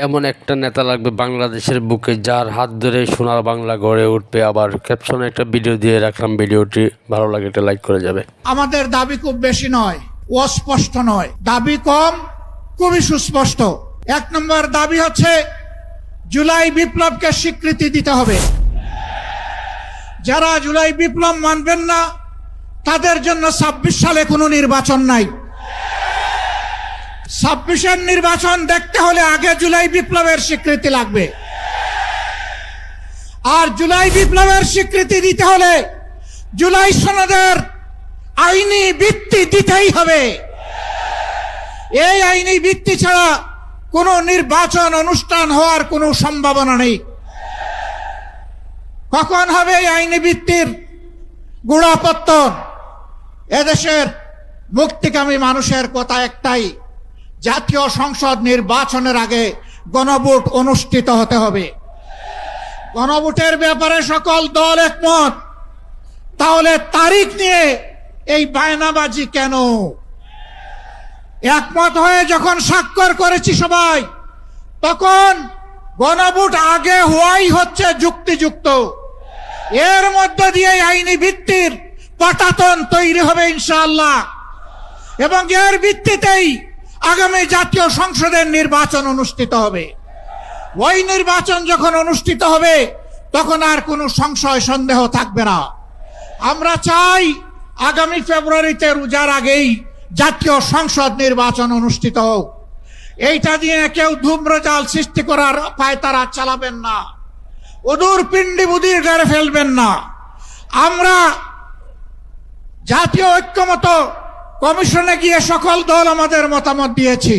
এমন একটা নেতা লাগবে বাংলাদেশের বুকে, যার হাত ধরে সোনার বাংলা গড়ে উঠবে। আবার ক্যাপশনে একটা ভিডিও দিয়ে রাখলাম, ভিডিওটি ভালো লাগে একটা লাইক করে যাবে। আমাদের দাবি খুব বেশি নয়, অস্পষ্ট নয়, দাবি কম, খুবই সুস্পষ্ট। 1 নম্বর দাবি হচ্ছে জুলাই বিপ্লবকে স্বীকৃতি দিতে হবে। যারা জুলাই বিপ্লব মানবেন না তাদের জন্য 26 সালে কোনো নির্বাচন নাই। 26-এর নির্বাচন দেখতে হলে আগে জুলাই বিপ্লবের স্বীকৃতি লাগবে। আর জুলাই বিপ্লবের স্বীকৃতি দিতে হলে জুলাই সনদের আইনি ভিত্তি দিতেই হবে। এই আইনি ভিত্তি ছাড়া কোনো নির্বাচন অনুষ্ঠান হওয়ার কোনো সম্ভাবনা নেই। কখন হবে এই আইনি ভিত্তির গোড়াপত্তন? এদেশের মুক্তিকামী মানুষের কথা একটাই, জাতীয় সংসদ নির্বাচনের আগে গণভোট অনুষ্ঠিত হতে হবে। গণভোটের ব্যাপারে সকল দল একমত, তাহলে তারিখ নিয়ে এই বায়নাবাজি কেন? একমত হয়ে যখন স্বাক্ষর করেছি সবাই, তখন গণভোট আগে হওয়াই হচ্ছে যুক্তিযুক্ত। এর মধ্য দিয়ে আইনি ভিত্তির পাটাতন তৈরি হবে ইনশাআল্লাহ, এবং এর ভিত্তিতেই আগামী জাতীয় সংসদের নির্বাচন অনুষ্ঠিত হবে। ওই নির্বাচন যখন অনুষ্ঠিত হবে তখন আর কোনো সংশয় সন্দেহ থাকবে না। আমরা চাই আগামী ফেব্রুয়ারিতে রোজার আগেই জাতীয় সংসদ নির্বাচন অনুষ্ঠিত হোক। এইটা দিয়ে কেউ ধূম্রজাল সৃষ্টি করার পায়তারা চালাবেন না, অদূর পিণ্ডি বুদির গাড়ে ফেলবেন না। আমরা জাতীয় ঐক্যমত কমিশনে গিয়ে সকল দল আমাদের মতামত দিয়েছি।